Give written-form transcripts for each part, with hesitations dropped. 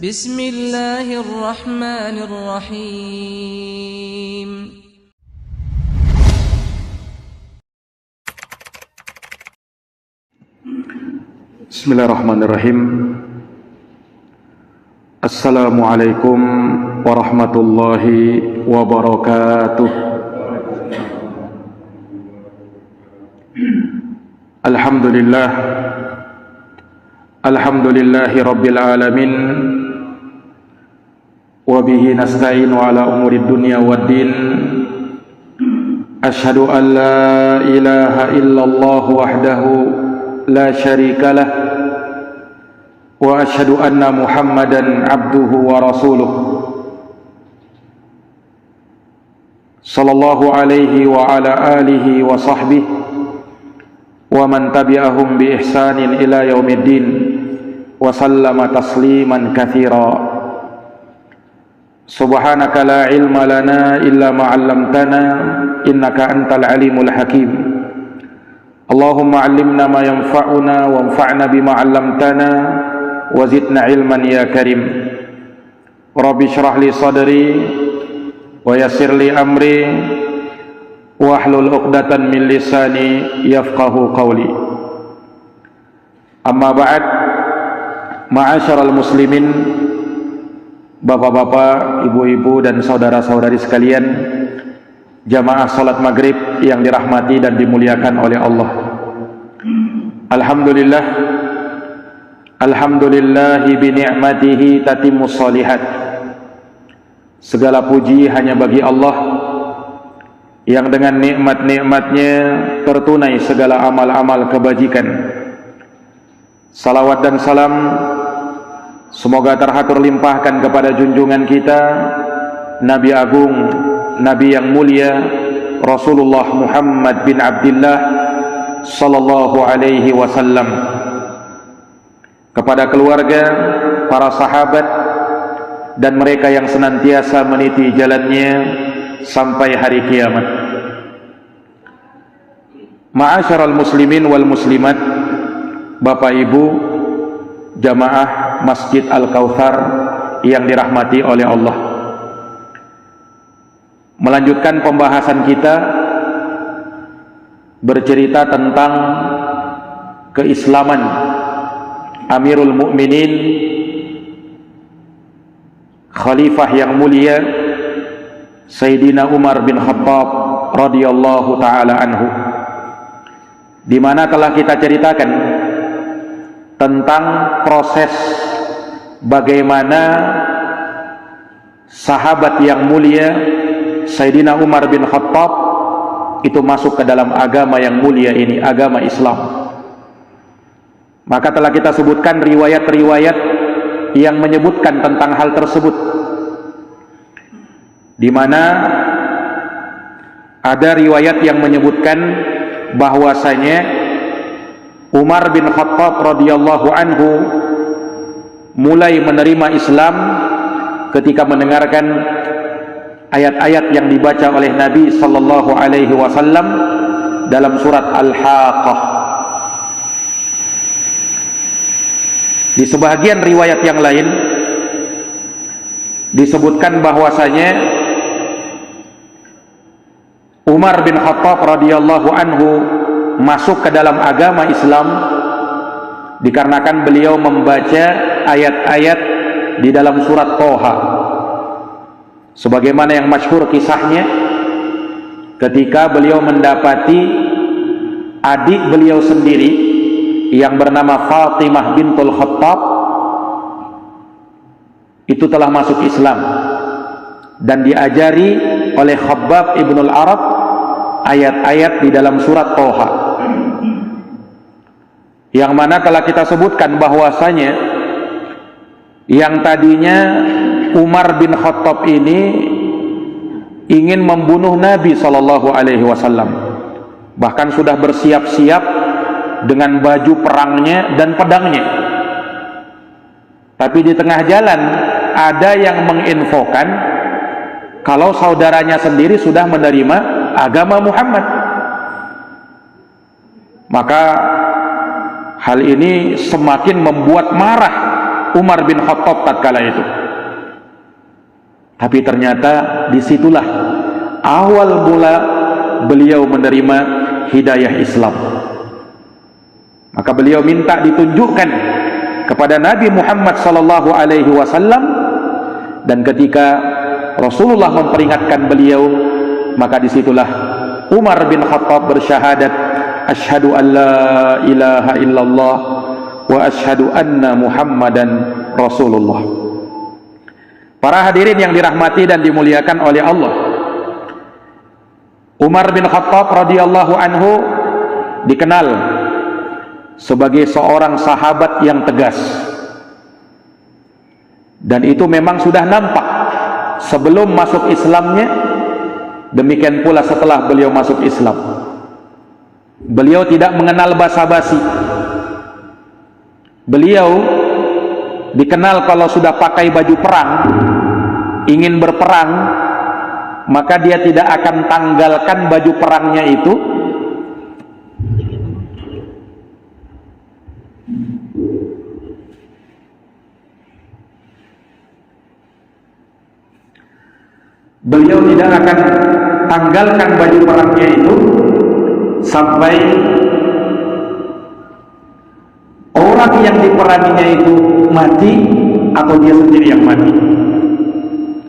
Bismillahirrahmanirrahim. Bismillahirrahmanirrahim. Assalamualaikum warahmatullahi wabarakatuh. Alhamdulillah, alhamdulillahi rabbil alamin, wa bihi nasta'inu ala umuri dunya waddin. Ashhadu an la ilaha illallah wahdahu la syarika lah, wa ashhadu anna Muhammadan abduhu wa rasuluh, sallallahu alaihi wa ala alihi wa sahbihi wa man tabi'ahum bi ihsanin ila yaumiddin, wa sallama tasliman katsira. Subhanaka la ilma lana illa ma 'allamtana innaka antal alimul hakim. Allahumma 'allimna ma yanfa'una wanfa'na bima 'allamtana wa zidna ilman ya karim. Rabbi shrah li sadri wa yassir li amri wahlul 'uqdatan min lisani yafqahu qawli. Amma ba'd, ma'asyiral muslimin, bapak-bapak, ibu-ibu dan saudara-saudari sekalian, jamaah salat maghrib yang dirahmati dan dimuliakan oleh Allah. Alhamdulillah, alhamdulillahi bi ni'matihi tatimmus shalihat. Segala puji hanya bagi Allah yang dengan nikmat-nikmatnya tertunai segala amal-amal kebajikan. Salawat dan salam semoga terhatur limpahkan kepada junjungan kita, Nabi Agung, Nabi yang mulia, Rasulullah Muhammad bin Abdullah sallallahu alaihi wasallam, kepada keluarga, para sahabat, dan mereka yang senantiasa meniti jalannya sampai hari kiamat. Ma'asyiral muslimin wal muslimat, Bapak Ibu jamaah Masjid Al-Kautsar yang dirahmati oleh Allah. Melanjutkan pembahasan kita bercerita tentang keislaman Amirul Mukminin, Khalifah yang mulia Sayyidina Umar bin Khattab radhiyallahu taala anhu, di mana telah kita ceritakan tentang proses bagaimana sahabat yang mulia Sayyidina Umar bin Khattab itu masuk ke dalam agama yang mulia ini, agama Islam. Maka telah kita sebutkan riwayat-riwayat yang menyebutkan tentang hal tersebut, di mana ada riwayat yang menyebutkan bahwasanya Umar bin Khattab radhiyallahu anhu mulai menerima Islam ketika mendengarkan ayat-ayat yang dibaca oleh Nabi sallallahu alaihi wasallam dalam surat Al-Haqqah. Di sebahagian riwayat yang lain disebutkan bahwasanya Umar bin Khattab radhiyallahu anhu masuk ke dalam agama Islam dikarenakan beliau membaca ayat-ayat di dalam surat Toha, sebagaimana yang masyhur kisahnya ketika beliau mendapati adik beliau sendiri yang bernama Fatimah bintul Khattab itu telah masuk Islam dan diajari oleh Khabbab ibnul Arab ayat-ayat di dalam surat Toha, yang mana telah kita sebutkan bahwasanya yang tadinya Umar bin Khattab ini ingin membunuh Nabi sallallahu alaihi wasallam, bahkan sudah bersiap-siap dengan baju perangnya dan pedangnya. Tapi di tengah jalan ada yang menginfokan kalau saudaranya sendiri sudah menerima agama Muhammad. Maka hal ini semakin membuat marah Umar bin Khattab tatkala itu. Tapi ternyata disitulah awal mula beliau menerima hidayah Islam. Maka beliau minta ditunjukkan kepada Nabi Muhammad sallallahu alaihi wasallam, dan ketika Rasulullah memperingatkan beliau, maka disitulah Umar bin Khattab bersyahadat, asyhadu an la ilaha illallah wa asyhadu anna Muhammadan Rasulullah. Para hadirin yang dirahmati dan dimuliakan oleh Allah, Umar bin Khattab radhiyallahu anhu dikenal sebagai seorang sahabat yang tegas, dan itu memang sudah nampak sebelum masuk Islamnya, demikian pula setelah beliau masuk Islam. Beliau tidak mengenal basa-basi. Beliau dikenal kalau sudah pakai baju perang, ingin berperang, maka dia tidak akan tanggalkan baju perangnya itu tanggalkan baju perangnya itu sampai orang yang diperanginya itu mati atau dia sendiri yang mati.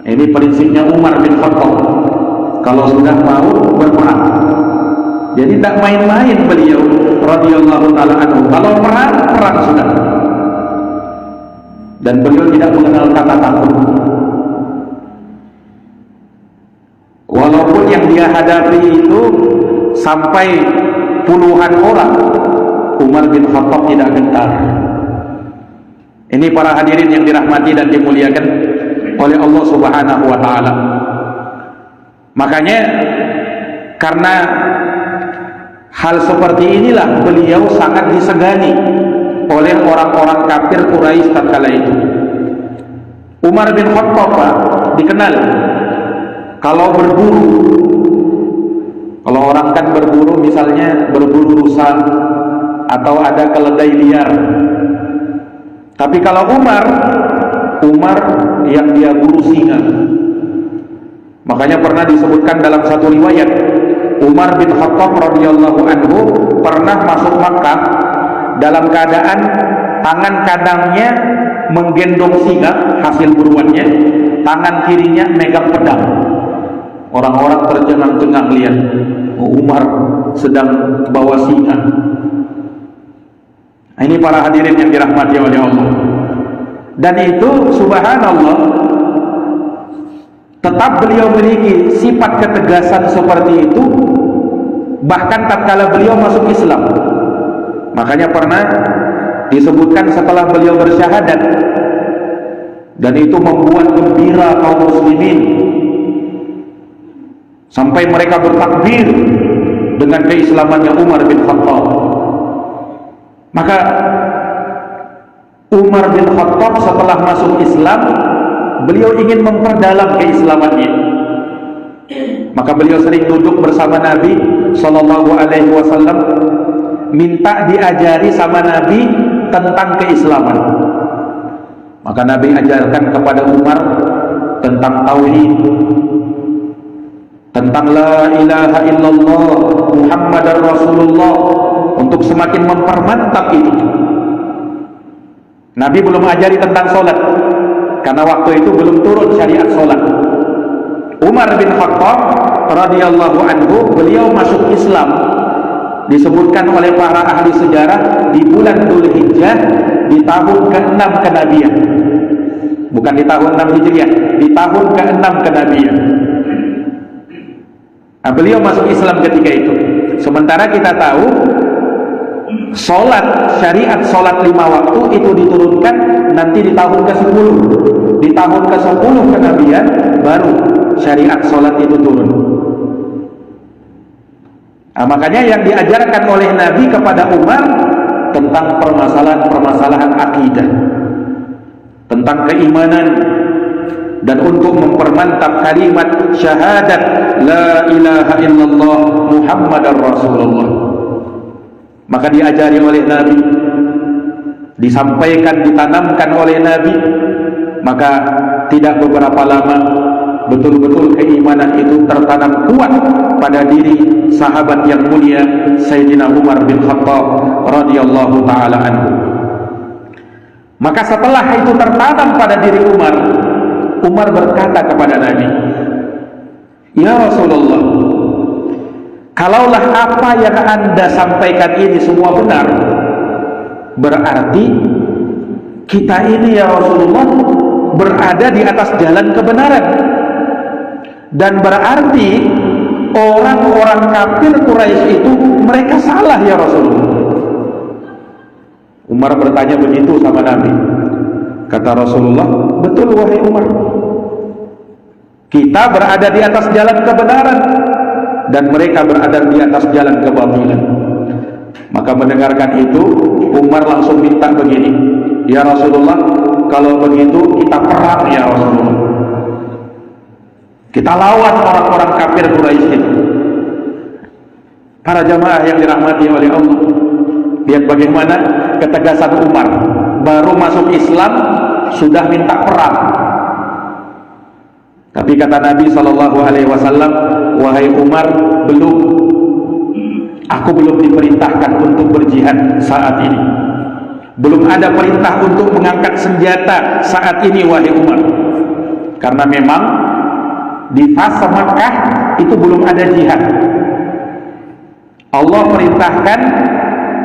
Ini prinsipnya Umar bin Khattab kalau sudah mau berperang. Jadi tak main-main beliau radhiyallahu taala anhu. Kalau perang sudah. Dan beliau tidak mengenal kata takut. Walaupun yang dia hadapi itu sampai puluhan orang, Umar bin Khattab tidak gentar. Ini para hadirin yang dirahmati dan dimuliakan oleh Allah Subhanahu wa taala. Makanya karena hal seperti inilah beliau sangat disegani oleh orang-orang kafir Quraisy tatkala itu. Umar bin Khattab dikenal kalau berburu, kalau orang kan berburu misalnya berburu rusa atau ada keledai liar. Tapi kalau Umar yang dia buru singa. Makanya pernah disebutkan dalam satu riwayat, Umar bin Khattab radhiyallahu anhu pernah masuk Makkah dalam keadaan tangan kanannya menggendong singa hasil buruannya, tangan kirinya megang pedang. Orang-orang tercengang-cengang lihat, Umar sedang bawa singa. Ini para hadirin yang dirahmati oleh Allah. Dan itu subhanallah, tetap beliau memiliki sifat ketegasan seperti itu bahkan tatkala beliau masuk Islam. Makanya pernah disebutkan setelah beliau bersyahadat, dan itu membuat gembira kaum muslimin sampai mereka bertakbir dengan keislamannya Umar bin Khattab. Maka Umar bin Khattab setelah masuk Islam, beliau ingin memperdalam keislamannya. Maka beliau sering duduk bersama Nabi sallallahu alaihi wasallam, minta diajari sama Nabi tentang keislaman. Maka Nabi ajarkan kepada Umar tentang tauhid, tentang la ilaha illallah Muhammadar Rasulullah, untuk semakin mempermantap itu. Nabi belum ajari tentang sholat karena waktu itu belum turun syariat sholat. Umar bin Khattab radhiyallahu anhu, beliau masuk Islam disebutkan oleh para ahli sejarah di bulan Dzulhijjah di tahun ke-6 kenabian. Bukan di tahun 6 Hijriah, di tahun ke-6 kenabian. Nah, beliau masuk Islam ketika itu. Sementara kita tahu syariat sholat 5 waktu itu diturunkan nanti di tahun ke-10. Di tahun ke-10 kenabian baru syariat sholat itu turun. Nah, makanya yang diajarkan oleh Nabi kepada Umar tentang permasalahan akidah, tentang keimanan, dan untuk mempermantap kalimat syahadat la ilaha illallah Muhammadar Rasulullah. Maka diajari oleh Nabi disampaikan, ditanamkan oleh Nabi, maka tidak beberapa lama betul-betul keimanan itu tertanam kuat pada diri sahabat yang mulia Sayyidina Umar bin Khattab radhiyallahu taala anhu. Maka setelah itu tertanam pada diri Umar, Umar berkata kepada Nabi, "Ya Rasulullah, kalaulah apa yang Anda sampaikan ini semua benar, berarti kita ini ya Rasulullah berada di atas jalan kebenaran, dan berarti orang-orang kafir Quraisy itu mereka salah ya Rasulullah." Umar bertanya begitu sama Nabi. Kata Rasulullah, "Betul wahai Umar, kita berada di atas jalan kebenaran dan mereka berada di atas jalan kebatilan." Maka mendengarkan itu, Umar langsung minta begini, "Ya Rasulullah, kalau begitu kita perang ya Rasulullah. Kita lawan orang-orang kafir Quraisy itu." Para jamaah yang dirahmati oleh Allah, lihat bagaimana ketegasan Umar. Baru masuk Islam sudah minta perang. Tapi kata Nabi SAW, "Wahai Umar, belum. Aku belum diperintahkan untuk berjihad saat ini. Belum ada perintah untuk mengangkat senjata saat ini wahai Umar." Karena memang di fase Makkah itu belum ada jihad. Allah perintahkan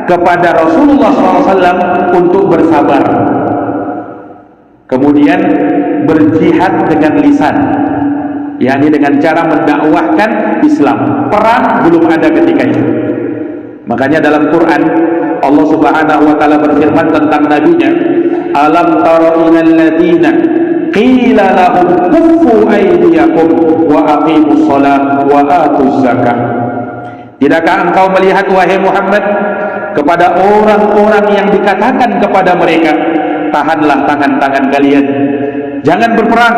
kepada Rasulullah SAW untuk bersabar, kemudian berjihad dengan lisan, yakni dengan cara mendakwahkan Islam. Perang belum ada ketika itu. Makanya dalam Quran Allah Subhanahu wa taala berfirman tentang nabinya, "Alam tara ilal ladzina qila lahum kuffu aydiyakum wa aqimus shalah wa atuz zakah." Tidakkah engkau melihat wahai Muhammad kepada orang-orang yang dikatakan kepada mereka, tahanlah tangan-tangan kalian, jangan berperang,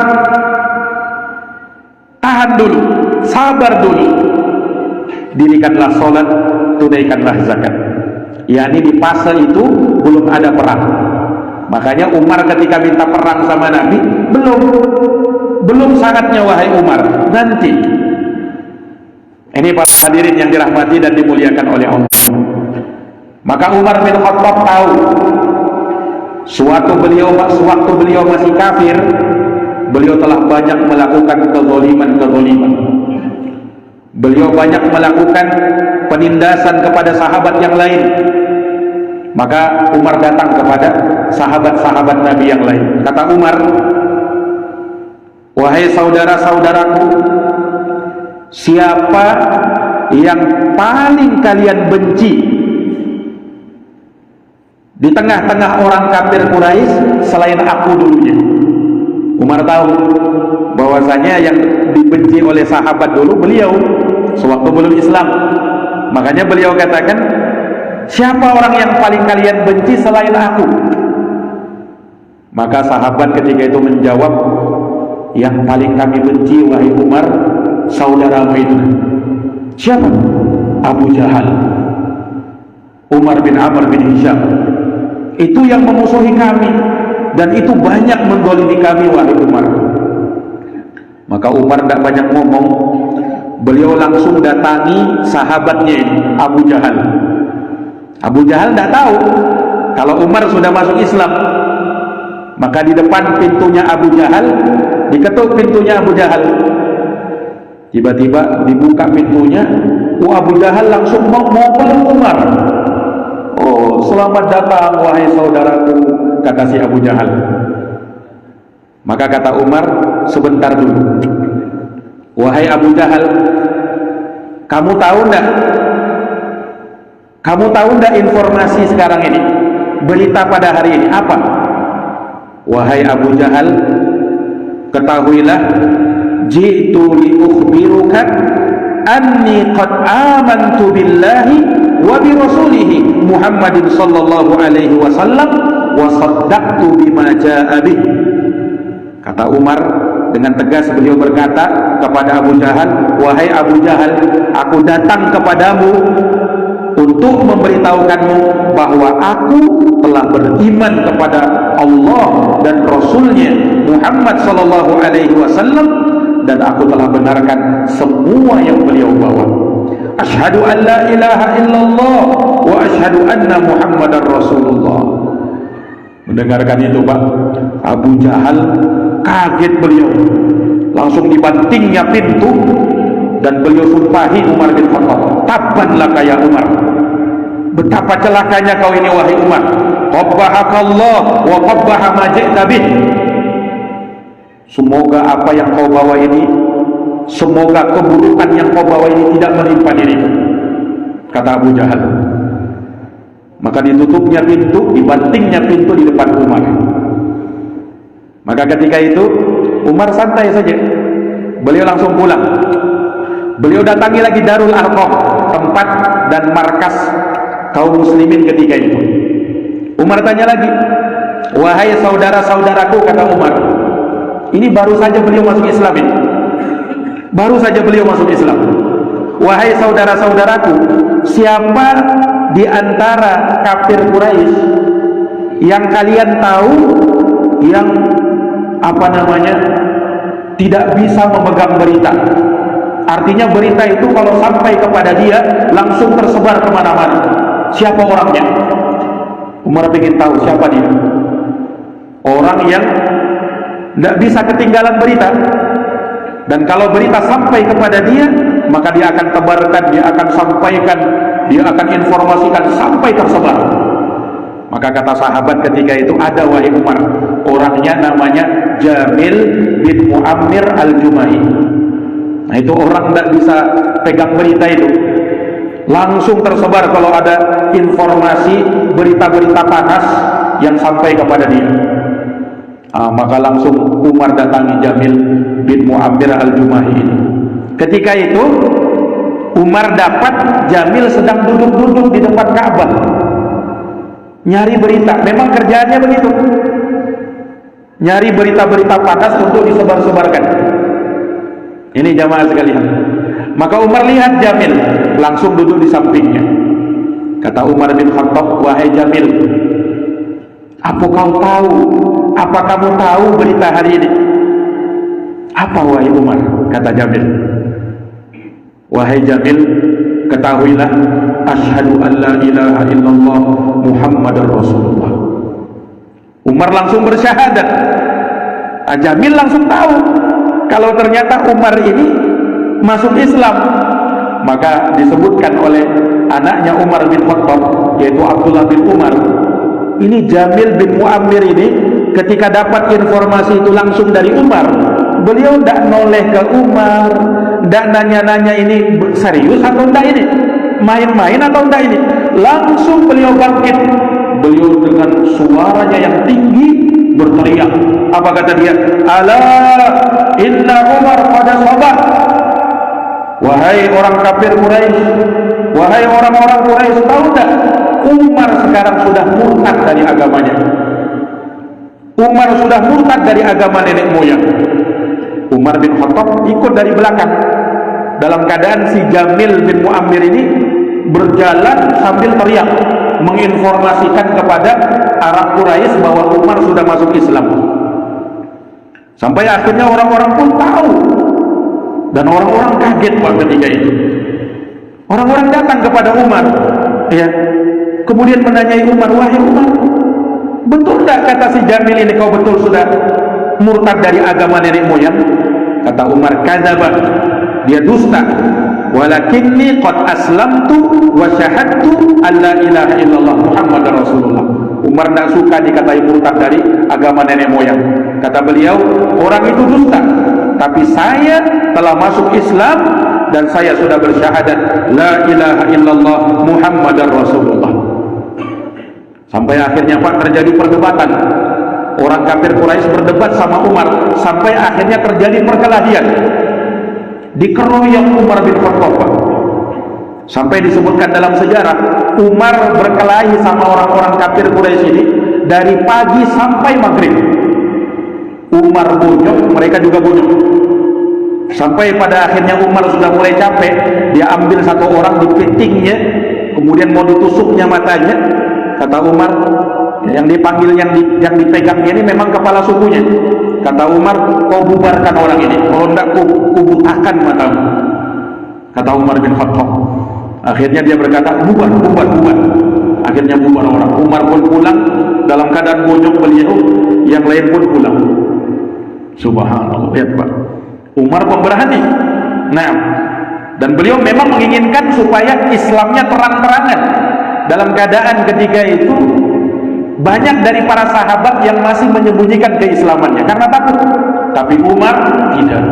tahan dulu, sabar dulu, dirikanlah sholat, tunaikanlah zakat. yakni di fase itu belum ada perang. Makanya Umar ketika minta perang sama Nabi, belum saatnya wahai Umar, nanti. Ini para hadirin yang dirahmati dan dimuliakan oleh Allah. Maka Umar bin Khattab tahu sewaktu beliau masih kafir, beliau telah banyak melakukan kezaliman. Beliau banyak melakukan penindasan kepada sahabat yang lain. Maka Umar datang kepada sahabat-sahabat Nabi yang lain. Kata Umar, "Wahai saudara-saudaraku, siapa yang paling kalian benci di tengah-tengah orang kafir Quraisy selain aku dulunya?" Umar tahu bahwasanya yang dibenci oleh sahabat dulu beliau sewaktu belum Islam. Makanya beliau katakan, "Siapa orang yang paling kalian benci selain aku?" Maka sahabat ketika itu menjawab, "Yang paling kami benci wahai Umar, saudaramu itu." Siapa? Abu Jahal, Umar bin Amr bin Hisham. Itu yang memusuhi kami dan itu banyak mendolimi kami wahai Umar. Maka Umar tidak banyak ngomong, beliau langsung datangi sahabatnya ini, Abu Jahal. Abu Jahal tidak tahu kalau Umar sudah masuk Islam. Maka di depan pintunya Abu Jahal, diketuk pintunya Abu Jahal. Tiba-tiba dibuka pintunya, Abu Jahal langsung mau peluk Umar. "Oh, selamat datang wahai saudaraku," kata si Abu Jahal. Maka kata Umar, "Sebentar dulu. Wahai Abu Jahal, kamu tahu enggak informasi sekarang ini? Berita pada hari ini apa?" "Wahai Abu Jahal, ketahuilah, jitu li ukhbiruka anni qad amantu billahi wa bi rasulihi Muhammadin sallallahu alaihi wasallam wa saddaqtu bima jaa bih." Kata Umar dengan tegas, beliau berkata kepada Abu Jahal, "Wahai Abu Jahal, aku datang kepadamu untuk untuk memberitahukanmu bahwa aku telah beriman kepada Allah dan Rasulnya Muhammad sallallahu alaihi wasallam, dan aku telah benarkan semua yang beliau bawa. Asyhadu an la ilaha illallah wa asyhadu anna Muhammadar Rasulullah. Mendengarkan itu Pak, Abu Jahal kaget, beliau langsung dibantingnya pintu dan beliau sumpahi Umar bin Khattab, tabban laka ya Umar, betapa celakanya kau ini wahai Umar, qabbahakallah wa qabbaha ma ji'ta bih. Semoga apa yang kau bawa ini, semoga keburukan yang kau bawa ini tidak menimpa dirimu, kata Abu Jahal. Maka ditutupnya pintu, dibantingnya pintu di depan Umar. Maka ketika itu Umar santai saja, beliau langsung pulang. Beliau datangi lagi Darul Arqam, tempat dan markas kaum muslimin ketika itu. Umar tanya lagi, wahai saudara-saudaraku, kata Umar, ini baru saja beliau masuk Islam ini, baru saja beliau masuk Islam. Wahai saudara-saudaraku, siapa di antara kafir Quraisy yang kalian tahu yang tidak bisa memegang berita? Artinya berita itu kalau sampai kepada dia langsung tersebar kemana-mana. Siapa orangnya? Umar ingin tahu siapa dia. Orang yang tidak bisa ketinggalan berita, dan kalau berita sampai kepada dia, maka dia akan tebarkan, dia akan sampaikan, dia akan informasikan sampai tersebar. Maka kata sahabat ketika itu, ada wahai Umar, orangnya namanya Jamil bin Muammir al-Jumahi. Nah itu orang tidak bisa pegang berita itu, langsung tersebar kalau ada informasi berita-berita panas yang sampai kepada dia. Maka langsung Umar datangi Jamil bin Muammir al-Jumahi ini. Ketika itu Umar dapat Jamil sedang duduk-duduk di depan Ka'bah nyari berita. Memang kerjaannya begitu, nyari berita-berita panas untuk disebar-sebarkan. Ini jamaah sekalian. Maka Umar lihat Jamil, langsung duduk di sampingnya. Kata Umar bin Khattab, wahai Jamil, apa kau tahu? Apa kamu tahu berita hari ini? Apa wahai Umar? Kata Jamil, wahai Jamil, ketahuilah, asyhadu an la ilaha illallah Muhammadar Rasulullah. Umar langsung bersyahadat. Jamil langsung tahu kalau ternyata Umar ini masuk Islam. Maka disebutkan oleh anaknya Umar bin Khattab, yaitu Abdullah bin Umar, ini Jamil bin Muammir ini ketika dapat informasi itu langsung dari Umar, beliau tidak noleh ke Umar, tidak nanya-nanya ini serius atau tidak, ini main-main atau tidak, ini langsung beliau bangkit. Beliau dengan suaranya yang tinggi berteriak. Apa kata dia? Ala inna Umar pada sabar. Wahai orang kafir Quraisy, wahai orang-orang Quraisy, tahu tak Umar sekarang sudah murtad dari agamanya. Umar sudah murtad dari agama nenek moyang. Umar bin Khattab ikut dari belakang dalam keadaan si Jamil bin Muammir ini berjalan sambil teriak, menginformasikan kepada Arab Quraisy bahwa Umar sudah masuk Islam. Sampai akhirnya orang-orang pun tahu, dan orang-orang kaget Pak ketika itu. Orang-orang datang kepada Umar, ya, kemudian menanyai Umar, wahai Umar, betul tak kata si Jamil ini kau betul sudah murtad dari agama nenek moyang? Kata Umar, kadzaba, dia dusta. Walakinni qad aslamtu wa syahadtu an la ilaha illallah Muhammadar Rasulullah. Umar tidak suka dikatai murtad dari agama nenek moyang. Kata beliau, orang itu dusta, tapi saya telah masuk Islam dan saya sudah bersyahadat la ilaha illallah Muhammadar Rasulullah. Sampai akhirnya Pak terjadi perdebatan. Orang kafir Quraisy berdebat sama Umar, sampai akhirnya terjadi perkelahian. Dikeroyok Umar bin Khattab. Sampai disebutkan dalam sejarah, Umar berkelahi sama orang-orang kafir Quraisy ini dari pagi sampai maghrib. Umar bonyok, mereka juga bonyok. Sampai pada akhirnya Umar sudah mulai capek, dia ambil satu orang, dipitingnya, kemudian mau ditusuknya matanya. Kata Umar, yang dipanggil, yang dipegangnya ini memang kepala sukunya. Kata Umar, kau bubarkan orang ini, kalau enggak kau butakan matamu. Kata Umar bin Khattab. Akhirnya dia berkata, bubar. Akhirnya bubar orang. Umar pun pulang dalam keadaan bonyok beliau, yang lain pun pulang. Subhanallah, lihat Pak. Umar pemberani. Nah, dan beliau memang menginginkan supaya Islamnya terang-terangan. Dalam keadaan ketika itu banyak dari para sahabat yang masih menyembunyikan keislamannya karena takut. Tapi Umar tidak.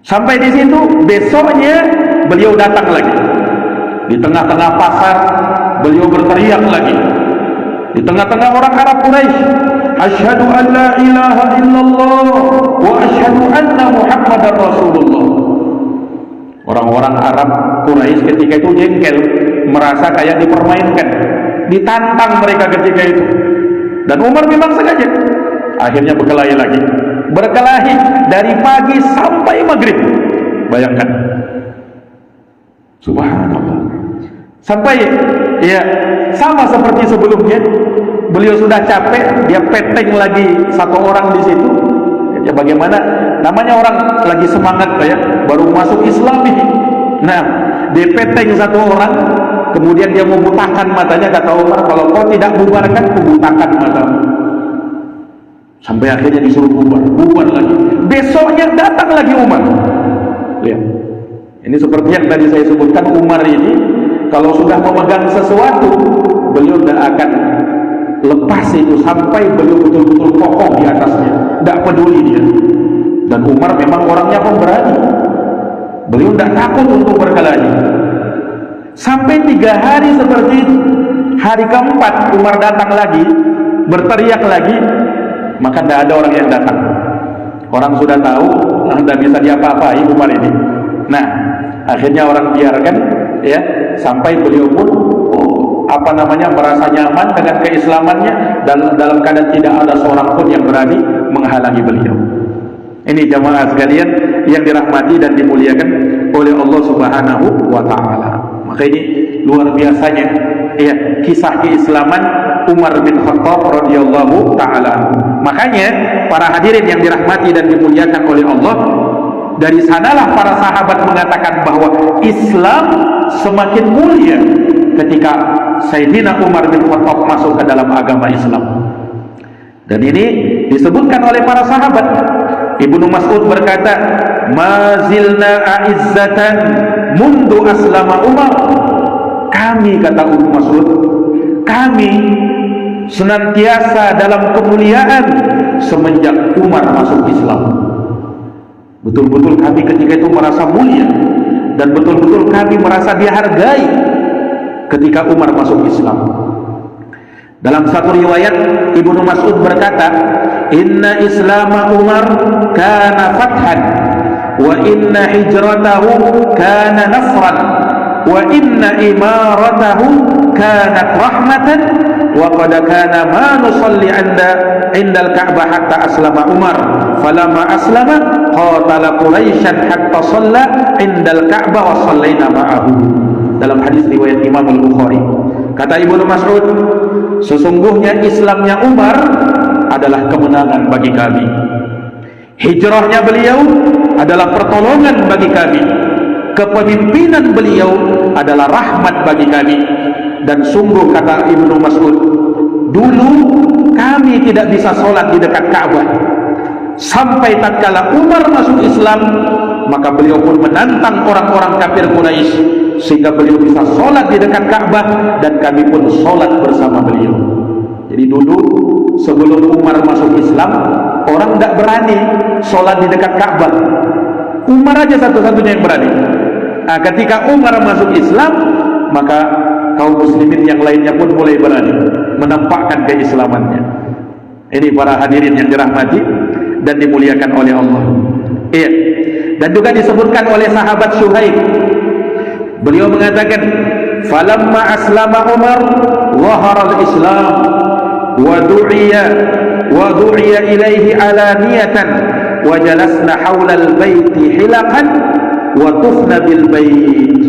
Sampai di situ, besoknya beliau datang lagi. Di tengah-tengah pasar, beliau berteriak lagi. Di tengah-tengah orang Arab Quraisy, asyhadu an la ilaha illallah wa asyhadu anna Muhammadar Rasulullah. Orang-orang Arab Quraisy ketika itu jengkel, merasa kayak dipermainkan, ditantang mereka ketika itu. Dan Umar memang sengaja. Akhirnya berkelahi lagi, berkelahi dari pagi sampai maghrib. Bayangkan, subhanallah. Sampai ya sama seperti sebelumnya, beliau sudah capek, dia peteng lagi satu orang di situ. Ya bagaimana namanya orang lagi semangat ya, baru masuk Islam ini. Nah, dia peteng satu orang, kemudian dia membutakan matanya. Kata Umar, kalau kau tidak bubarkan, kubutakan matamu. Sampai akhirnya disuruh bubar lagi. Besoknya datang lagi Umar. Lihat, ini seperti yang tadi saya sebutkan, Umar ini kalau sudah memegang sesuatu, beliau tidak akan lepas itu sampai beliau betul-betul kokoh di atasnya, tidak peduli dia. Dan Umar memang orangnya pemberani, beliau tidak takut untuk berkelahi. Sampai 3 hari seperti itu. Hari keempat Umar datang lagi, berteriak lagi, maka tidak ada orang yang datang. Orang sudah tahu, tidak bisa diapa-apai Umar ini. Nah, akhirnya orang biarkan ya, sampai beliau pun merasa nyaman dengan keislamannya, dan dalam keadaan tidak ada seorang pun yang berani menghalangi beliau. Ini jamaah sekalian yang dirahmati dan dimuliakan oleh Allah Subhanahu wa taala. Maka ini luar biasanya ya kisah keislaman Umar bin Khattab radhiyallahu taala. Makanya para hadirin yang dirahmati dan dimuliakan oleh Allah, dari sanalah para sahabat mengatakan bahwa Islam semakin mulia ketika Sayyidina Umar bin Khattab masuk ke dalam agama Islam. Dan ini disebutkan oleh para sahabat. Ibnu Mas'ud berkata, "Mazilna a'izzatan mundu aslama Umar." Kami, kata Ibnu Mas'ud, kami senantiasa dalam kemuliaan semenjak Umar masuk Islam. Betul-betul kami ketika itu merasa mulia, dan betul-betul kami merasa dihargai ketika Umar masuk Islam. Dalam satu riwayat Ibnu Mas'ud berkata, "Inna Islama Umar kana fathan, wa inna hijratahu kana nasran, wa inna imaratahu kanat rahmatan, wa qad kana ma nusalli 'inda al-Ka'bah hatta aslama Umar, falamma aslama qatala Quraisyan hatta shalla 'inda al-Ka'bah wa shallaina ma'ahu." Dalam hadis riwayat Imam Al-Bukhari, kata Ibnu Mas'ud, sesungguhnya Islamnya Umar adalah kemenangan bagi kami, hijrahnya beliau adalah pertolongan bagi kami, kepemimpinan beliau adalah rahmat bagi kami. Dan sungguh, kata Ibnu Mas'ud, dulu kami tidak bisa sholat di dekat Ka'bah, sampai tatkala Umar masuk Islam, maka beliau pun menantang orang-orang kafir Quraisy sehingga beliau bisa sholat di dekat Ka'bah, dan kami pun sholat bersama beliau. Jadi dulu sebelum Umar masuk Islam, orang tidak berani sholat di dekat Ka'bah. Umar aja satu-satunya yang berani. Nah, ketika Umar masuk Islam, maka kaum muslimin yang lainnya pun mulai berani menampakkan keislamannya. Ini para hadirin yang dirahmati dan dimuliakan oleh Allah. Iya. Dan juga disebutkan oleh sahabat Suhaib, beliau mengatakan, "Falamma aslama Umar zahara al-Islam wa du'iya ilaihi alaniyatan wa jalasna hawla al-baiti hilaqan wa tufna bil bait."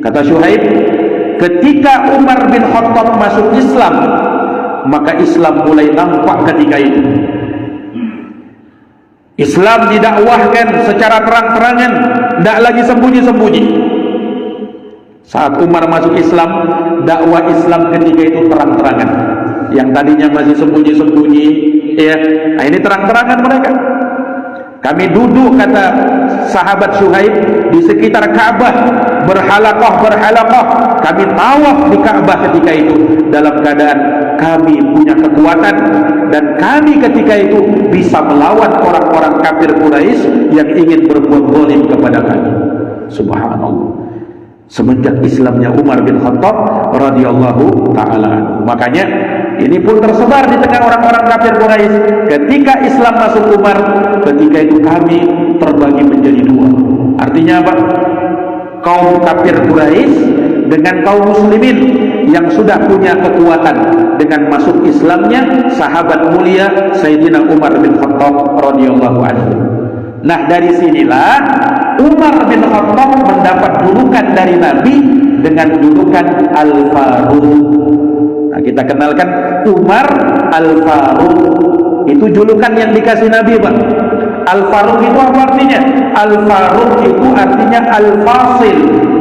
Kata Syuaib, ketika Umar bin Khattab masuk Islam, maka Islam mulai nampak ketika itu. Islam didakwahkan secara terang-terangan, tidak lagi sembunyi-sembunyi. Saat Umar masuk Islam, dakwah Islam ketika itu terang-terangan. Yang tadinya masih sembunyi-sembunyi, ya, nah ini terang-terangan mereka. Kami duduk, kata sahabat Syuaib, di sekitar Ka'bah, berhalaqah. Kami tawaf di Ka'bah ketika itu dalam keadaan kami punya kekuatan, dan kami ketika itu bisa melawan orang-orang kafir Quraisy yang ingin berbuat zalim kepada kami. Subhanallah. Semenjak Islamnya Umar bin Khattab radhiyallahu taala, makanya ini pun tersebar di tengah orang-orang kafir Quraisy. Ketika Islam masuk Umar, ketika itu kami terbagi menjadi dua. Artinya apa? Kaum kafir Quraisy dengan kaum muslimin yang sudah punya kekuatan dengan masuk Islamnya sahabat mulia Sayyidina Umar bin Khattab radhiyallahu anhu. Nah, dari sinilah Umar bin Khattab mendapat julukan dari Nabi dengan julukan Al-Faruq. Nah, kita kenalkan Umar Al-Faruq. Itu julukan yang dikasih Nabi, Pak. Al-Faruq itu apa artinya? Al-Faruq itu artinya Al-Fasil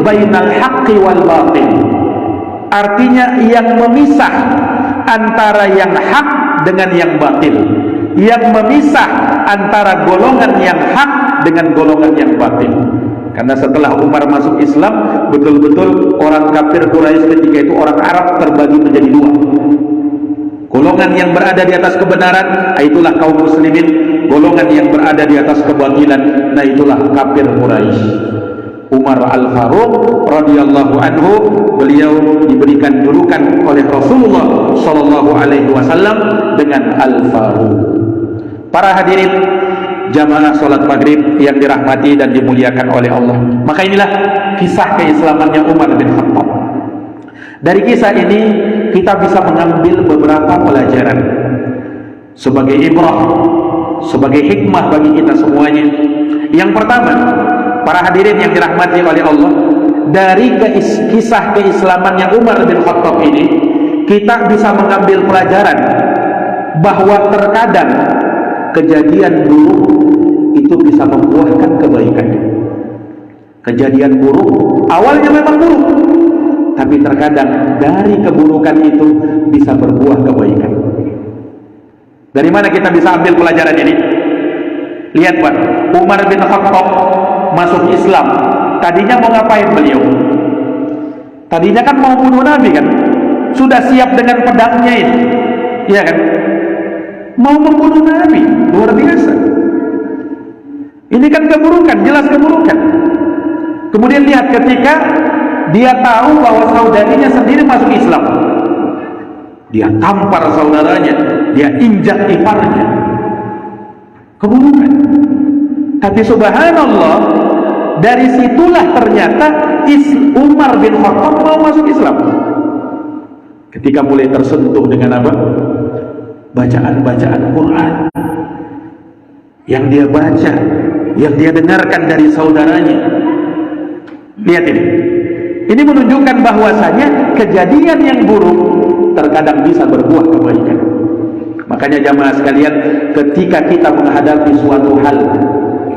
bainal haqqi wal batil. Artinya yang memisah antara yang hak dengan yang batil, yang memisah antara golongan yang hak dengan golongan yang batil. Karena setelah Umar masuk Islam, betul-betul orang kafir Quraisy ketika itu, orang Arab, terbagi menjadi dua. Golongan yang berada di atas kebenaran, itulah kaum muslimin. Golongan yang berada di atas kebatilan, nah itulah kafir Quraisy. Umar Al-Faruq radhiyallahu anhu, beliau diberikan julukan oleh Rasulullah sallallahu alaihi wasallam dengan Al-Faruq. Para hadirin jamaah salat maghrib yang dirahmati dan dimuliakan oleh Allah, maka inilah kisah keislamannya Umar bin Khattab. Dari kisah ini kita bisa mengambil beberapa pelajaran sebagai ibrah, sebagai hikmah bagi kita semuanya. Yang pertama, para hadirin yang dirahmati oleh Allah, dari kisah keislamannya Umar bin Khattab ini kita bisa mengambil pelajaran bahwa terkadang kejadian buruk itu bisa membuahkan kebaikan. Kejadian buruk awalnya memang buruk, tapi terkadang dari keburukan itu bisa berbuah kebaikan. Dari mana kita bisa ambil pelajaran ini? Lihat, Pak, Umar bin Khattab masuk Islam. Tadinya mau ngapain beliau? Tadinya kan mau bunuh Nabi kan? Sudah siap dengan pedangnya ini, ya kan? Mau membunuh Nabi, luar biasa. Ini kan keburukan, jelas keburukan. Kemudian lihat ketika dia tahu bahwa saudarinya sendiri masuk Islam, dia tampar saudaranya, dia injak iparnya. Keburukan. Tapi subhanallah, dari situlah ternyata Umar bin Khattab mau masuk Islam. Ketika mulai tersentuh dengan apa? Bacaan-bacaan Quran yang dia baca, yang dia dengarkan dari saudaranya. Lihat ini. Ini menunjukkan bahwasanya kejadian yang buruk terkadang bisa berbuah kebaikan. Makanya jamaah sekalian, ketika kita menghadapi suatu hal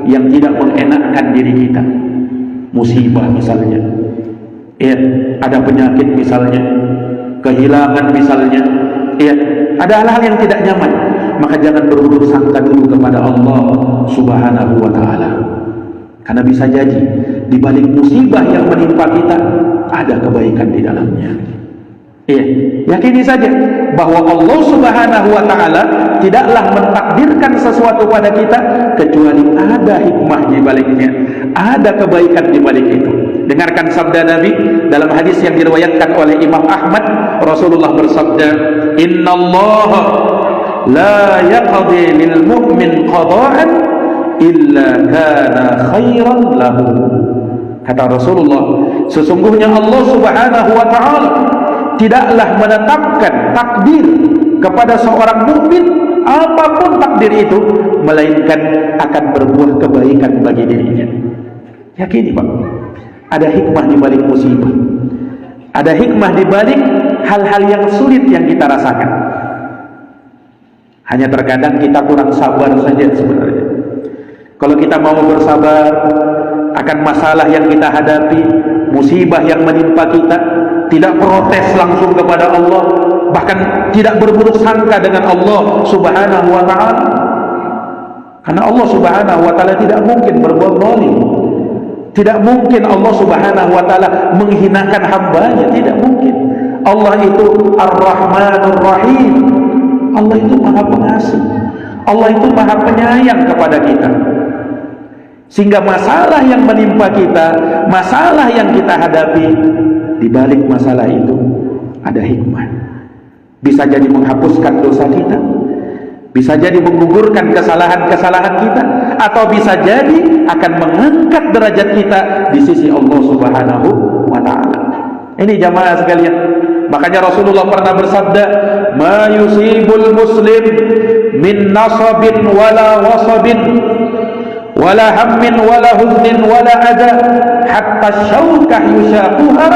yang tidak mengenakkan diri kita, musibah misalnya, ya, ada penyakit misalnya, kehilangan misalnya, ya, ada hal-hal yang tidak nyaman, maka jangan berburuk sangka dulu kepada Allah Subhanahu wa ta'ala. Karena bisa jadi di balik musibah yang menimpa kita ada kebaikan di dalamnya. Ya, yakini saja bahwa Allah Subhanahu wa ta'ala tidaklah mentakdirkan sesuatu pada kita kecuali ada hikmah di baliknya, ada kebaikan di balik itu. Dengarkan sabda Nabi dalam hadis yang diriwayatkan oleh Imam Ahmad. Rasulullah bersabda, "Innallaha la yaqdi lil mu'min qada'an illa kana khairan lahu." Kata Rasulullah, sesungguhnya Allah Subhanahu wa ta'ala tidaklah menetapkan takdir kepada seorang mukmin apapun takdir itu, melainkan akan berbuah kebaikan bagi dirinya. Yakini, Pak. Ada hikmah di balik musibah. Ada hikmah di balik hal-hal yang sulit yang kita rasakan. Hanya terkadang kita kurang sabar saja sebenarnya. Kalau kita mau bersabar akan masalah yang kita hadapi, musibah yang menimpa kita, tidak protes langsung kepada Allah, bahkan tidak berburuk sangka dengan Allah Subhanahu wa ta'ala. Karena Allah Subhanahu wa ta'ala tidak mungkin berbuat zalim. Tidak mungkin Allah Subhanahu wa ta'ala menghinakan hambanya, tidak mungkin. Allah itu Ar-Rahmanur Rahim. Allah itu Maha Pengasih. Allah itu Maha Penyayang kepada kita. Sehingga masalah yang menimpa kita, masalah yang kita hadapi, di balik masalah itu ada hikmah. Bisa jadi menghapuskan dosa kita, bisa jadi menggugurkan kesalahan-kesalahan kita, atau bisa jadi akan mengangkat derajat kita di sisi Allah Subhanahu wa ta'ala. Ini jamaah sekalian, makanya Rasulullah pernah bersabda, ma yusibul muslim min nasabin wala wasabin wala hammin wala huznin wala ada hatta syaukah yushaquha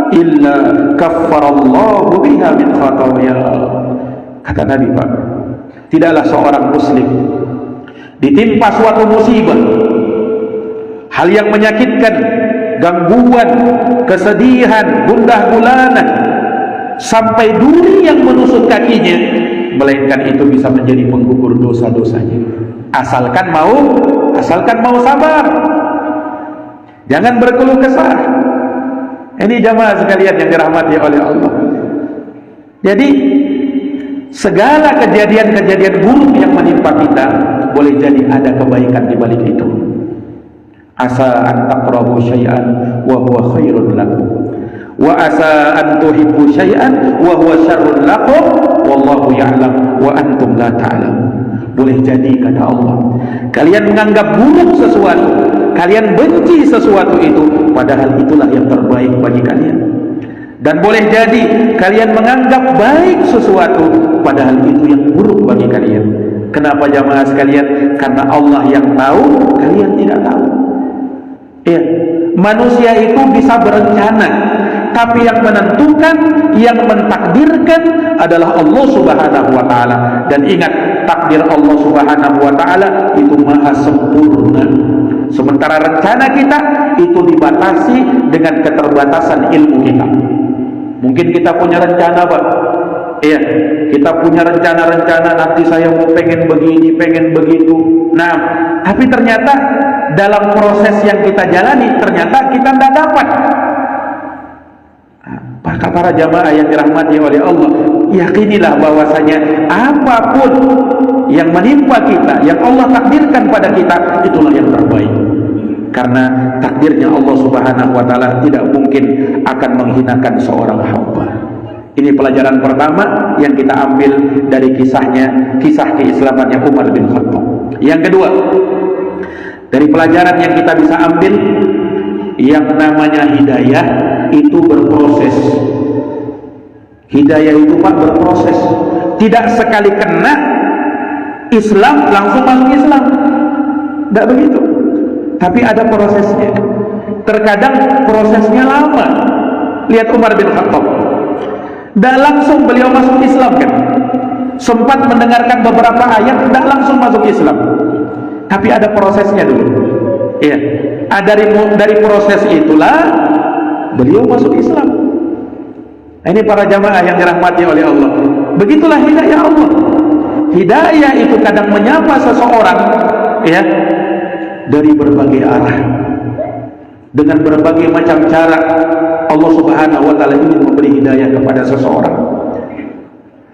illa kaffarallahu biha min khataya. Kata Nabi, Pak, tidaklah seorang muslim ditimpa suatu musibah, hal yang menyakitkan, gangguan, kesedihan, gundah gulana, sampai duri yang menusuk kakinya, melainkan itu bisa menjadi penggugur dosa-dosanya. Asalkan mau sabar, jangan berkeluh kesah. Ini jamaah sekalian yang dirahmati oleh Allah. Jadi segala kejadian-kejadian buruk yang menimpa kita, boleh jadi ada kebaikan di balik itu. Asa an taqrabu syai'an wa huwa khairun lakum, wa asa an tuhibbu syai'an wa huwa syarrun lakum, wallahu ya'lam wa antum la ta'lamun. Boleh jadi, kata Allah, kalian menganggap buruk sesuatu, kalian benci sesuatu itu, padahal itulah yang terbaik bagi kalian. Dan boleh jadi kalian menganggap baik sesuatu, padahal itu yang buruk bagi kalian. Kenapa jamaah sekalian? Karena Allah yang tahu, kalian tidak tahu. Ya, manusia itu bisa berencana, tapi yang menentukan, yang mentakdirkan adalah Allah Subhanahu wa ta'ala. Dan ingat, takdir Allah Subhanahu wa ta'ala itu maha sempurna. Sementara rencana kita itu dibatasi dengan keterbatasan ilmu kita. Mungkin kita punya rencana, Pak. Iya, kita punya rencana-rencana, nanti saya mau pengen begini, pengen begitu. Nah, tapi ternyata dalam proses yang kita jalani, ternyata kita tidak dapat. Para jamaah yang dirahmati oleh Allah, yakinilah bahwasanya apapun yang menimpa kita, yang Allah takdirkan pada kita, itulah yang terbaik. Karena takdirnya Allah Subhanahu wa ta'ala tidak mungkin akan menghinakan seorang hamba. Ini pelajaran pertama yang kita ambil dari kisah keislamannya Umar bin Khattab. Yang kedua, dari pelajaran yang kita bisa ambil, yang namanya hidayah itu berproses. Hidayah itu, Pak, berproses. Tidak sekali kena Islam langsung masuk Islam, tidak begitu. Tapi ada prosesnya. Terkadang prosesnya lama. Lihat Umar bin Khattab, tidak langsung beliau masuk Islam kan. Sempat mendengarkan beberapa ayat, tidak langsung masuk Islam. Tapi ada prosesnya dulu. Iya. Dari proses itulah beliau masuk Islam. Ini para jamaah yang dirahmati oleh Allah. Begitulah hidayah Allah. Hidayah itu kadang menyapa seseorang, ya, dari berbagai arah, dengan berbagai macam cara. Allah Subhanahu wa ta'ala ingin memberi hidayah kepada seseorang.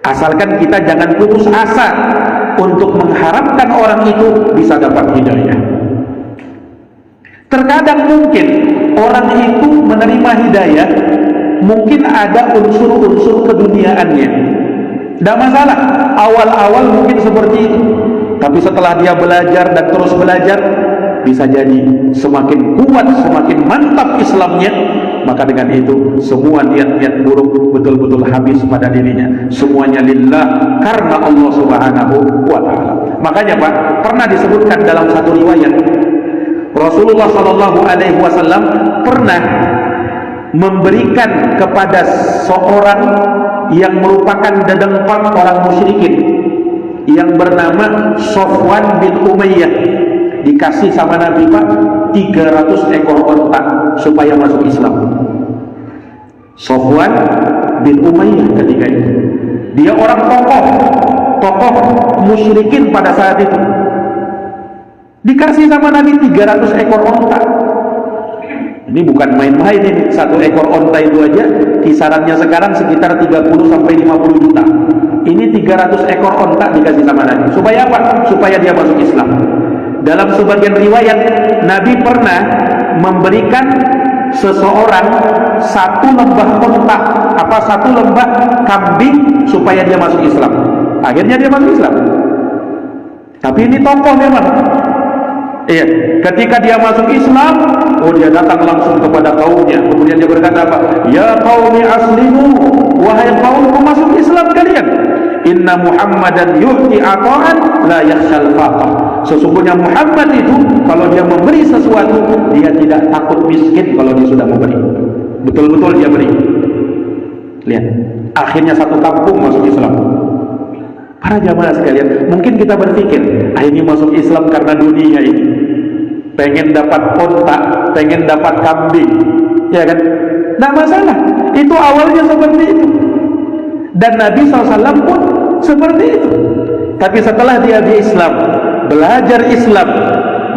Asalkan kita jangan putus asa untuk mengharapkan orang itu bisa dapat hidayah. Terkadang mungkin orang itu menerima hidayah, mungkin ada unsur-unsur keduniaannya. Tidak masalah, awal-awal mungkin seperti itu. Tapi setelah dia belajar dan terus belajar, bisa jadi semakin kuat, semakin mantap Islamnya, maka dengan itu semua niat-niat buruk betul-betul habis pada dirinya. Semuanya lillah, karena Allah Subhanahu wa ta'ala. Makanya, Pak, pernah disebutkan dalam satu riwayat, Rasulullah Shallallahu Alaihi Wasallam pernah memberikan kepada seorang yang merupakan dedengkot orang musyrikin yang bernama Sofwan bin Umayyah, dikasih sama Nabi Pak 300 ekor onta supaya masuk Islam. Sofwan bin Umayyah ketika itu dia orang tokoh musyrikin pada saat itu, dikasih sama Nabi 300 ekor onta. Ini bukan main-main ini, satu ekor onta itu aja kisarannya sekarang sekitar 30 sampai 50 juta. Ini 300 ekor onta dikasih sama Nabi. Supaya apa? Supaya dia masuk Islam. Dalam sebagian riwayat, Nabi pernah memberikan seseorang satu lembah onta, satu lembah kambing supaya dia masuk Islam. Akhirnya dia masuk Islam. Tapi ini tokoh memang. Iya, ketika dia masuk Islam, dia datang langsung kepada kaumnya. Kemudian dia berkata apa? Ya qaumi aslimu, wahai kaumku masuk Islam kalian. Inna Muhammadan yu'ti ata'an la yakhshal faqah. Sesungguhnya Muhammad itu kalau dia memberi sesuatu, dia tidak takut miskin kalau dia sudah memberi. Betul-betul dia beri. Lihat, akhirnya satu kampung masuk Islam. Para jamaah sekalian, mungkin kita berpikir, ini masuk Islam karena dunia ini, pengen dapat onta, pengen dapat kambing, ya kan? Tidak masalah, itu awalnya seperti itu. Dan Nabi SAW pun seperti itu. Tapi setelah dia di Islam, belajar Islam,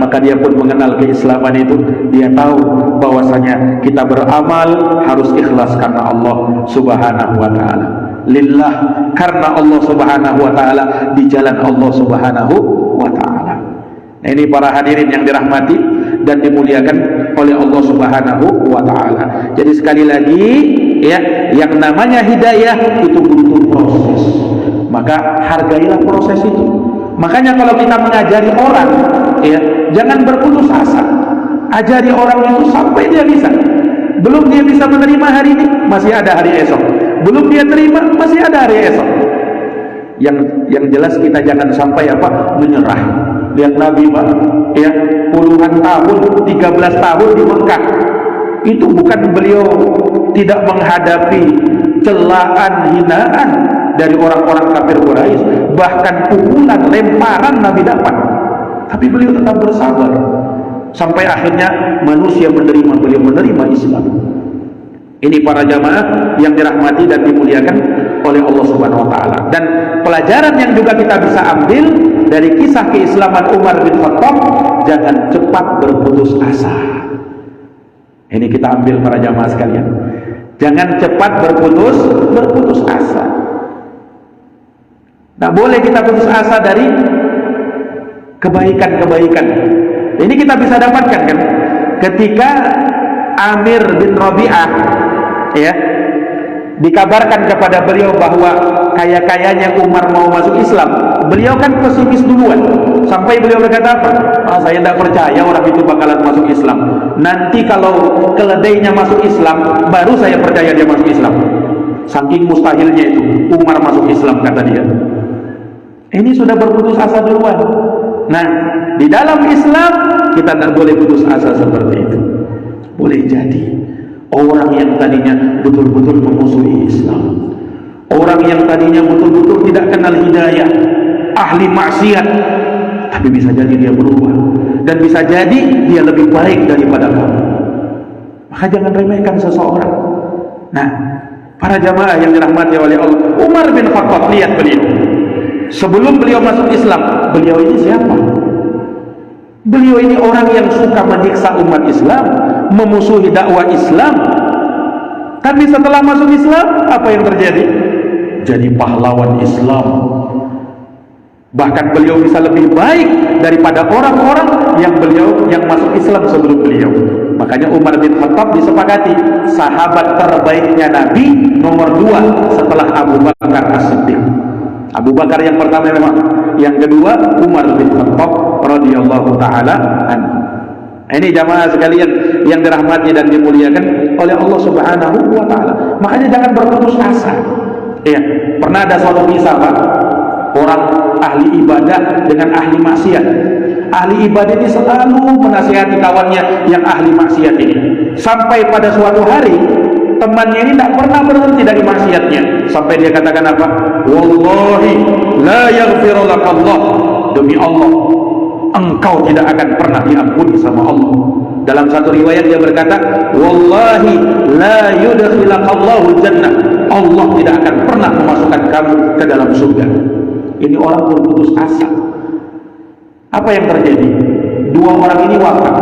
maka dia pun mengenal keislaman itu. Dia tahu bahwasanya kita beramal harus ikhlas karena Allah Subhanahu wa Ta'ala, lillah, karena Allah Subhanahu wa Ta'ala, di jalan Allah Subhanahu wa Ta'ala. Nah, ini para hadirin yang dirahmati dan dimuliakan oleh Allah Subhanahu wa Ta'ala. Jadi sekali lagi ya, yang namanya hidayah itu butuh proses, maka hargailah proses itu. Makanya kalau kita mengajari orang, ya, jangan berputus asa. Ajari orang itu sampai dia bisa. Belum dia bisa menerima hari ini, masih ada hari esok. Belum dia terima, masih ada hari esok. Yang jelas kita jangan sampai menyerah. Lihat Nabi Pak, ya, puluhan tahun, 13 tahun di Mekah. Itu bukan beliau tidak menghadapi celaan, hinaan dari orang-orang kafir Quraisy, bahkan pukulan, lemparan Nabi dapat. Tapi beliau tetap bersabar sampai akhirnya manusia menerima, beliau menerima Islam. Ini para jamaah yang dirahmati dan dimuliakan oleh Allah Subhanahu wa Ta'ala. Dan pelajaran yang juga kita bisa ambil dari kisah keislaman Umar bin Khattab, jangan cepat berputus asa. Ini kita ambil para jamaah sekalian. Jangan cepat berputus asa. Nah, boleh kita putus asa dari kebaikan-kebaikan. Ini kita bisa dapatkan kan? Ketika Amir bin Rabi'ah, ya, dikabarkan kepada beliau bahwa kaya-kayanya Umar mau masuk Islam, beliau kan pesimis duluan. Sampai beliau berkata apa? Saya tidak percaya orang itu bakalan masuk Islam. Nanti kalau keledainya masuk Islam, baru saya percaya dia masuk Islam. Saking mustahilnya itu Umar masuk Islam, kata dia. Ini sudah berputus asa duluan. Nah, di dalam Islam kita tidak boleh putus asa seperti itu. Boleh jadi orang yang tadinya betul-betul memusuhi Islam, orang yang tadinya betul-betul tidak kenal hidayah, ahli maksiat, tapi bisa jadi dia berubah, dan bisa jadi dia lebih baik daripada kamu. Maka jangan remehkan seseorang. Nah, para jamaah yang dirahmati oleh Allah, Umar bin Khattab, lihat beliau sebelum beliau masuk Islam, beliau ini siapa? Beliau ini orang yang suka menyiksa umat Islam, memusuhi dakwah Islam. Tapi setelah masuk Islam, apa yang terjadi? Jadi pahlawan Islam. Bahkan beliau bisa lebih baik daripada orang-orang yang masuk Islam sebelum beliau. Makanya Umar bin Khattab disepakati sahabat terbaiknya Nabi nomor 2 setelah Abu Bakar As-Siddiq. Abu Bakar yang pertama memang, yang kedua Umar bin Khattab radhiyallahu taala anhu. Ini jamaah sekalian yang dirahmati dan dimuliakan oleh Allah Subhanahu wa Ta'ala. Makanya jangan berputus asa. Iya, pernah ada suatu kisah Pak, orang ahli ibadah dengan ahli maksiat. ahli ibadah ini selalu menasihati kawannya yang ahli maksiat ini. Sampai pada suatu hari temannya ini tak pernah berhenti dari maksiatnya, sampai dia katakan apa? Wallahi la yaghfiru lakallah, demi Allah engkau tidak akan pernah diampuni sama Allah. Dalam satu riwayat dia berkata, wallahi la yudkhilakallahu jannah, Allah tidak akan pernah memasukkan kamu ke dalam surga. Ini orang berputus asa. Apa yang terjadi? Dua orang ini wafat.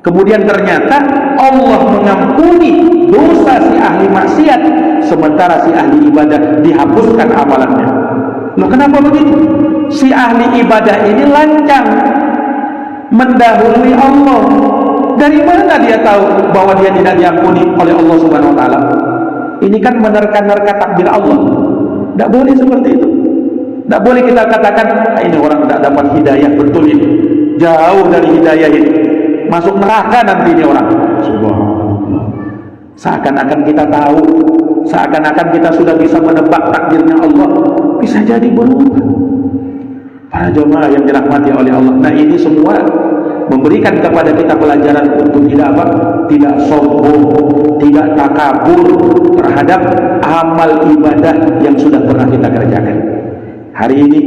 Kemudian ternyata Allah mengampuni dosa si ahli maksiat, sementara si ahli ibadah dihapuskan amalannya. Loh, kenapa begitu? Si ahli ibadah ini lancang, mendahului Allah. Dari mana dia tahu bahwa dia tidak diampuni oleh Allah Subhanahu wa taala? Ini kan menerka-nerka takdir Allah. Tidak boleh seperti itu. Tidak boleh kita katakan ini orang tidak dapat hidayah, betul ini. Jauh dari hidayah ini. Masuk neraka nanti ini orang. Subhanallah. Seakan-akan kita tahu, seakan-akan kita sudah bisa menebak takdirnya Allah. Bisa jadi berubah. Para jemaah yang dirahmati oleh Allah. Nah, ini semua memberikan kepada kita pelajaran untuk tidak apa? Tidak sombong, tidak takabur terhadap amal ibadah yang sudah pernah kita kerjakan. Hari ini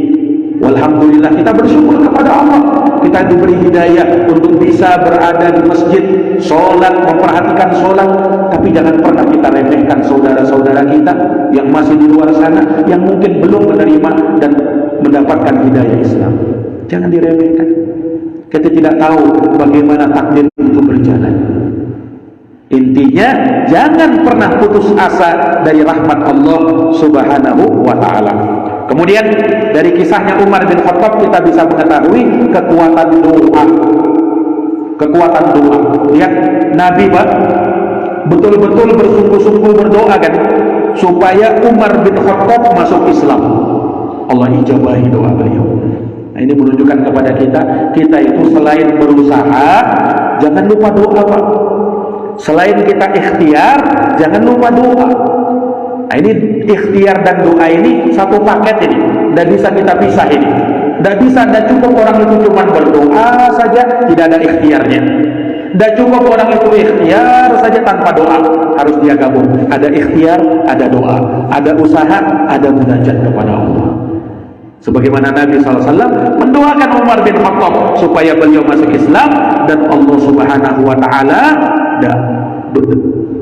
walhamdulillah kita bersyukur kepada Allah, kita diberi hidayah untuk bisa berada di masjid, sholat, memperhatikan sholat. Tapi jangan pernah kita remehkan saudara-saudara kita yang masih di luar sana, yang mungkin belum menerima dan mendapatkan hidayah Islam. Jangan diremehkan. Kita tidak tahu bagaimana takdir itu berjalan. Intinya jangan pernah putus asa dari rahmat Allah Subhanahu wa ta'ala. Kemudian dari kisahnya Umar bin Khattab kita bisa mengetahui kekuatan doa. Kekuatan doa. Lihat Nabi Pak betul-betul bersungguh-sungguh berdoa kan supaya Umar bin Khattab masuk Islam. Allah ijabahi doa beliau. Nah, ini menunjukkan kepada kita itu selain berusaha, jangan lupa doa Pak. Selain kita ikhtiar, jangan lupa doa. Nah, ini ikhtiar dan doa ini satu paket ini. Tidak bisa kita pisah ini. Tidak bisa, tidak cukup orang itu cuma berdoa saja, tidak ada ikhtiarnya. Tidak cukup orang itu ikhtiar saja tanpa doa. Harus dia gabung. Ada ikhtiar, ada doa. Ada usaha, ada munajat kepada Allah. Sebagaimana Nabi SAW mendoakan Umar bin Khattab supaya beliau masuk Islam, dan Allah Subhanahu wa ta'ala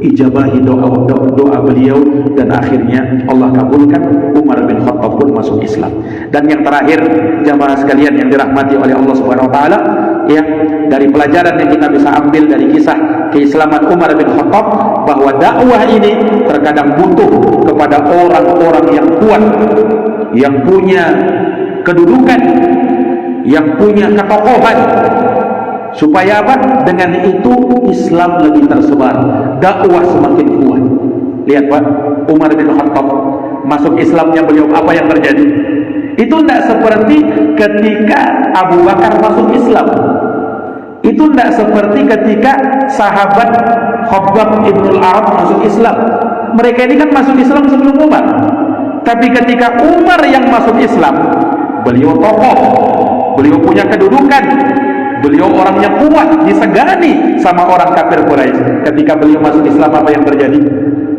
ijabahi doa beliau, dan akhirnya Allah kabulkan, Umar bin Khattab pun masuk Islam. Dan yang terakhir jamaah sekalian yang dirahmati oleh Allah Subhanahu wa ta'ala, ya, dari pelajaran yang kita bisa ambil dari kisah keislaman Umar bin Khattab, bahwa dakwah ini terkadang butuh kepada orang-orang yang kuat, yang punya kedudukan, yang punya ketokohan. Supaya apa? Dengan itu Islam lebih tersebar, dakwah semakin kuat. Lihat Pak, Umar bin Khattab masuk Islamnya beliau, apa yang terjadi? Itu tidak seperti ketika Abu Bakar masuk Islam. Itu tidak seperti ketika sahabat Khabbab ibn al-Arab masuk Islam. Mereka ini kan masuk Islam sebelum Umar. Tapi ketika Umar yang masuk Islam, beliau tokoh, beliau punya kedudukan, beliau orang yang kuat, disegani sama orang kafir Quraisy. Ketika beliau masuk Islam, apa yang terjadi?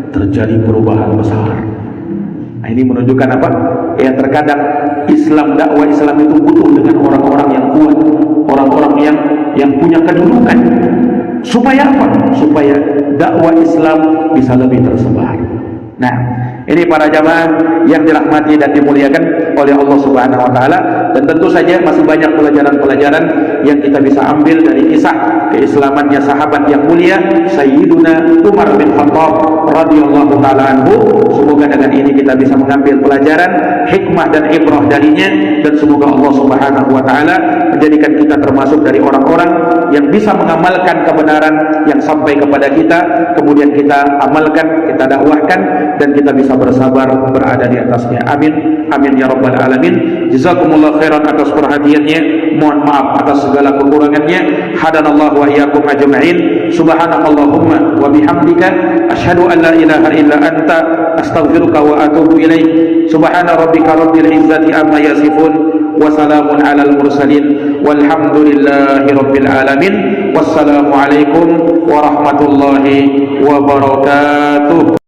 Terjadi perubahan besar. Nah, ini menunjukkan apa? Ya, terkadang Islam, dakwah Islam itu butuh dengan orang-orang yang kuat, orang-orang yang punya kedudukan. Supaya apa? Supaya dakwah Islam bisa lebih tersebar. Nah, ini para jamaah yang dirahmati dan dimuliakan oleh Allah Subhanahu wa taala, dan tentu saja masih banyak pelajaran-pelajaran yang kita bisa ambil dari kisah keislamannya sahabat yang mulia Sayyiduna Umar bin Khattab radhiyallahu taala anhu. Semoga dengan ini kita bisa mengambil pelajaran, hikmah dan ibrah darinya, dan semoga Allah Subhanahu wa taala menjadikan kita termasuk dari orang-orang yang bisa mengamalkan kebenaran yang sampai kepada kita, kemudian kita amalkan, kita dakwahkan, dan kita bisa bersabar berada di atasnya. Amin, amin ya rabbal alamin. Jazakumullah khairan atas perhatiannya, mohon maaf atas segala kekurangannya. Hadanallahu wa iyyakum ajma'in. Subhanakallahumma wa bihamdika asyhadu an la ilaha illa anta astaghfiruka wa atubu ilaik. Subhana rabbika rabbil izzati amma yasifun wa salamun alal mursalin walhamdulillahi rabbil alamin. Wassalamu alaikum warahmatullahi wabarakatuh.